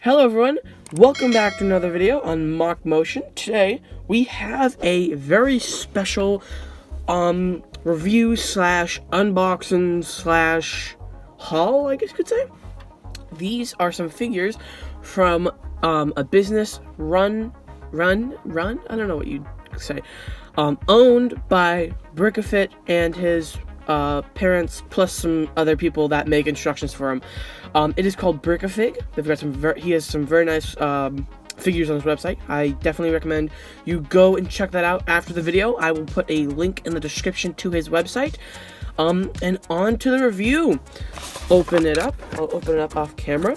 Hello everyone, welcome back to another video on Mock Motion. Today we have a very special review slash unboxing slash haul, I guess you could say. These are some figures from a business run, I don't know what you'd say, owned by Brickafig and his parents plus some other people that make instructions for him. It is called Brickafig. They've got he has some very nice figures on his website. I definitely recommend you go and check that out after the video. I will put a link in the description to his website. And on to the review. Open it up. I'll open it up off camera.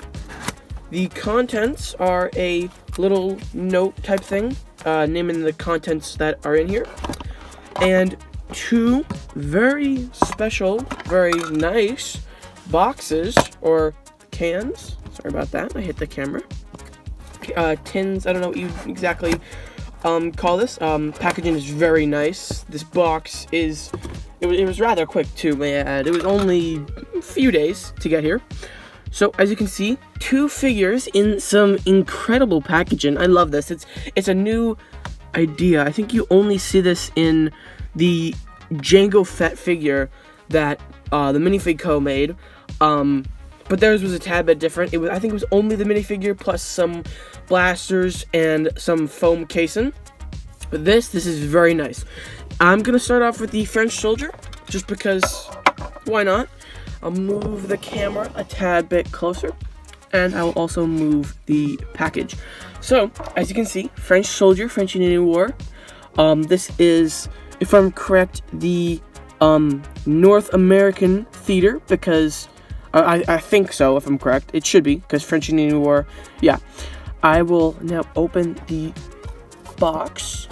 The contents are a little note type thing, naming the contents that are in here, and two very special, very nice boxes or cans. Sorry about that. I hit the camera. Tins. I don't know what you exactly call this. Packaging is very nice. This box is. It was rather quick too, man. It was only a few days to get here. So as you can see, two figures in some incredible packaging. I love this. It's a new idea. I think you only see this in the Jango Fett figure that the Minifig Co. made. But theirs was a tad bit different. I think it was only the minifigure plus some blasters and some foam casing. But this is very nice. I'm gonna start off with the French soldier, just because why not? I'll move the camera a tad bit closer, and I will also move the package. So, as you can see, French soldier, French and Indian War. This is, if I'm correct, the North American theater, because I think so, if I'm correct. It should be, because French and Indian War, yeah. I will now open the box.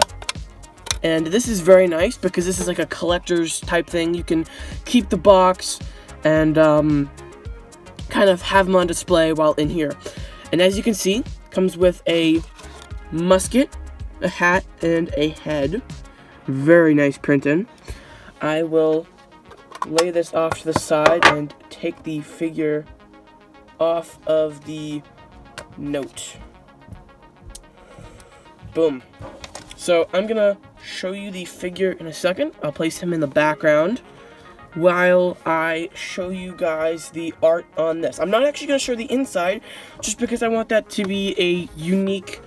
And this is very nice, because this is like a collector's type thing. You can keep the box and kind of have them on display while in here. And as you can see, comes with a musket, a hat, and a head. Very nice printing. I will lay this off to the side and take the figure off of the note. Boom. So I'm gonna show you the figure in a second. I'll place him in the background while I show you guys the art on this. I'm not actually gonna show the inside, just because I want that to be a unique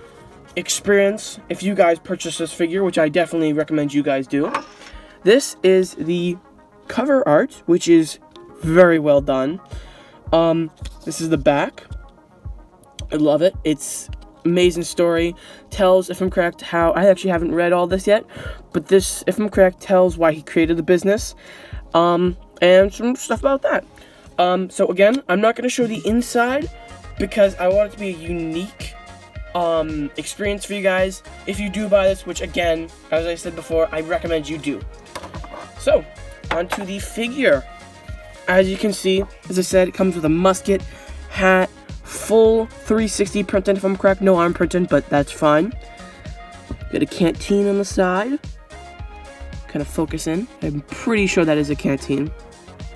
experience if you guys purchase this figure, which I definitely recommend you guys do. This is the cover art, which is very well done. This is the back. I love it. It's amazing story. Tells, if I'm correct, how I actually haven't read all this yet, but this, if I'm correct, tells why he created the business, and some stuff about that. So again, I'm not going to show the inside because I want it to be a unique experience for you guys if you do buy this, which again, as I said before, I recommend you do. So onto the figure. As you can see, as I said, it comes with a musket, hat, full 360 printing, if I'm correct. No arm printing, but that's fine. Got a canteen on the side. Kind of focus in. I'm pretty sure that is a canteen.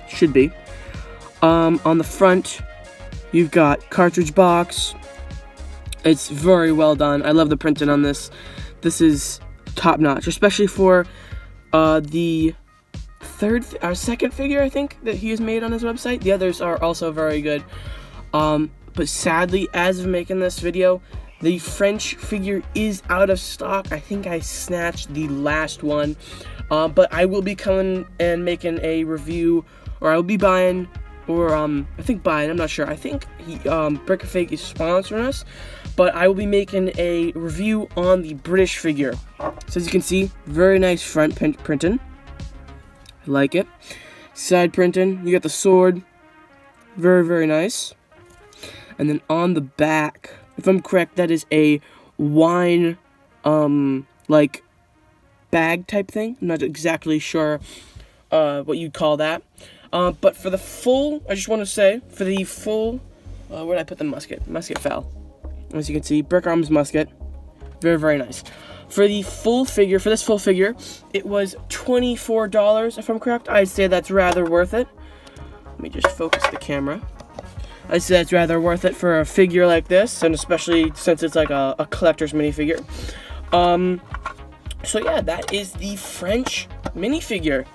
Should be. On the front, you've got cartridge box. It's very well done. I love the printing on this. This is top notch, especially for the second figure, I think, that he has made on his website. The others are also very good. But sadly, as of making this video, the French figure is out of stock. I think I snatched the last one. But I will be coming and making a review, or I'll be buying, or I think buying, I'm not sure. I think Brickafig is sponsoring us, but I will be making a review on the British figure. So as you can see, very nice front printing. I like it. Side printing, you got the sword. Very, very nice. And then on the back, if I'm correct, that is a wine, like, bag type thing. I'm not exactly sure what you'd call that. But for the full, I just want to say, for the full, where did I put the musket? Musket fell. As you can see, brick arms musket. Very, very nice. For the full figure, for this full figure, it was $24, if I'm correct. I'd say that's rather worth it. Let me just focus the camera. I say it's rather worth it for a figure like this, and especially since it's like a collector's minifigure. So yeah, that is the French minifigure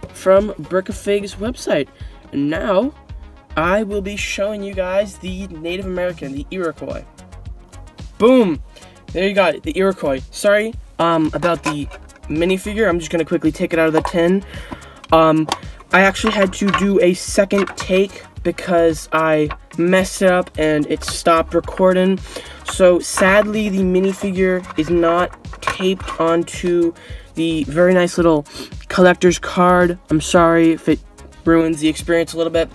from Brickafig's website. And now, I will be showing you guys the Native American, the Iroquois. Boom! There you got it, the Iroquois. Sorry about the minifigure. I'm just going to quickly take it out of the tin. I actually had to do a second take because I messed it up and it stopped recording. So sadly, the minifigure is not taped onto the very nice little collector's card. I'm sorry if it ruins the experience a little bit.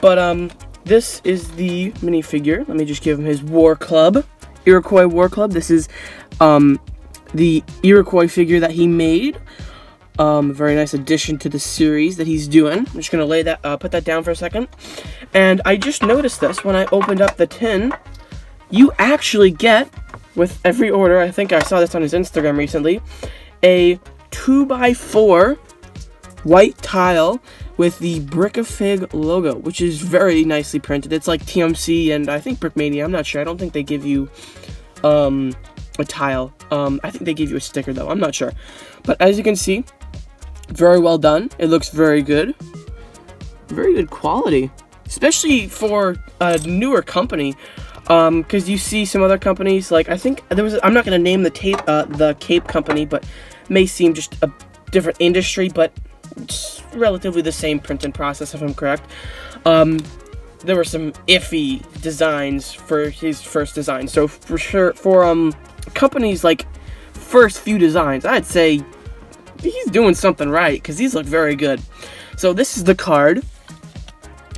But this is the minifigure. Let me just give him his war club. Iroquois War Club. This is the Iroquois figure that he made. Very nice addition to the series that he's doing. I'm just gonna lay that, put that down for a second. And I just noticed this when I opened up the tin. You actually get, with every order, I think I saw this on his Instagram recently, a 2x4 white tile with the Brickafig logo, which is very nicely printed. It's like TMC and I think Brickmania. I'm not sure. I don't think they give you a tile. I think they give you a sticker though. I'm not sure. But as you can see, very well done. It looks very good. Very good quality, especially for a newer company. Because you see some other companies, like I think there was. I'm not gonna name the Cape company, but may seem just a different industry, but it's relatively the same printing process, if I'm correct. There were some iffy designs for his first design. So for sure, for companies like first few designs, I'd say he's doing something right because these look very good. So this is the card.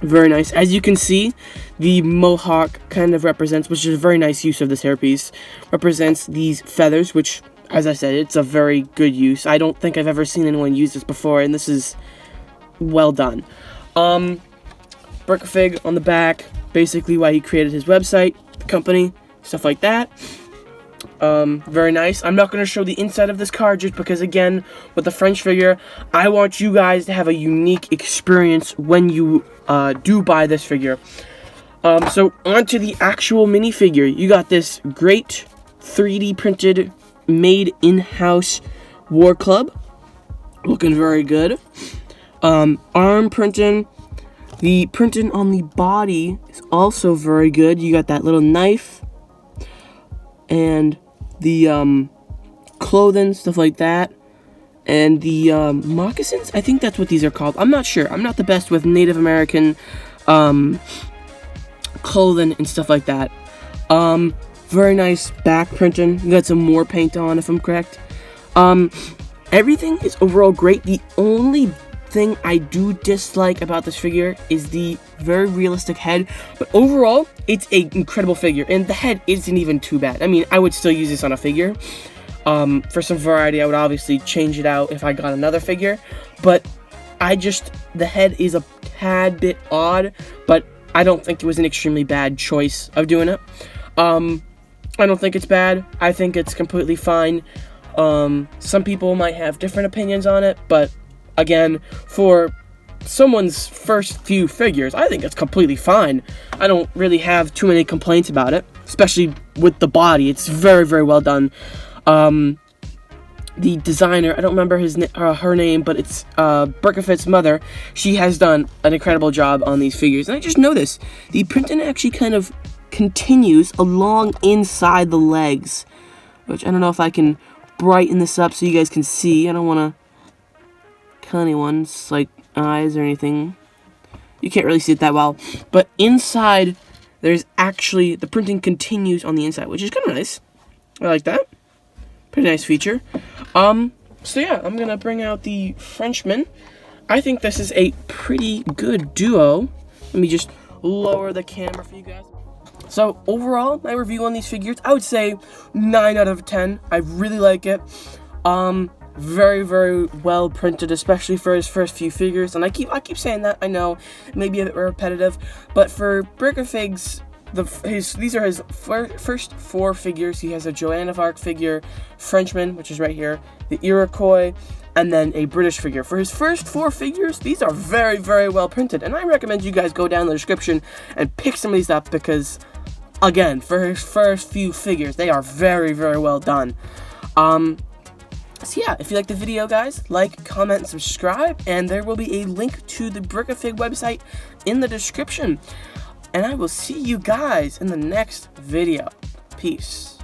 Very nice. As you can see, the mohawk kind of represents, which is a very nice use of this hairpiece, represents these feathers, which, as I said, it's a very good use. I don't think I've ever seen anyone use this before, and this is well done. Brickafig on the back, basically why he created his website, the company, stuff like that. Very nice. I'm not going to show the inside of this card just because, again, with the French figure, I want you guys to have a unique experience when you do buy this figure. So onto the actual minifigure. You got this great 3D printed, made in-house war club. Looking very good. Arm printing. The printing on the body is also very good. You got that little knife. And the clothing, stuff like that. And the moccasins, I think that's what these are called. I'm not sure. I'm not the best with Native American clothing and stuff like that. Very nice back printing. You got some more paint on, if I'm correct. Everything is overall great. The only thing I do dislike about this figure is the very realistic head, but overall it's an incredible figure, and the head isn't even too bad. I mean, I would still use this on a figure. For some variety, I would obviously change it out if I got another figure, but the head is a tad bit odd, but I don't think it was an extremely bad choice of doing it. I don't think it's bad. I think it's completely fine. Some people might have different opinions on it, but again, for someone's first few figures, I think it's completely fine. I don't really have too many complaints about it, especially with the body. It's very, very well done. The designer, I don't remember her name, but it's Brickafig's mother. She has done an incredible job on these figures. And I just noticed the printing actually kind of continues along inside the legs, which I don't know if I can brighten this up so you guys can see. I don't want to cut anyone's like eyes or anything. You can't really see it that well, but inside there's actually the printing continues on the inside, which is kind of nice. I like that. Pretty nice feature. So yeah, I'm gonna bring out the Frenchman. I think this is a pretty good duo. Let me just lower the camera for you guys. So overall, my review on these figures, I would say 9 out of 10. I really like it. Very, very well printed, especially for his first few figures. And I keep saying that. I know, maybe a bit repetitive, but for Brickafig's these are his first 4 figures. He has a Joan of Arc figure, Frenchman, which is right here, the Iroquois, and then a British figure. For his first 4 figures, these are very, very well printed, and I recommend you guys go down in the description and pick some of these up because, again, for his first few figures, they are very, very well done. So yeah, if you like the video, guys, like, comment, and subscribe, and there will be a link to the Brickafig website in the description. And I will see you guys in the next video. Peace.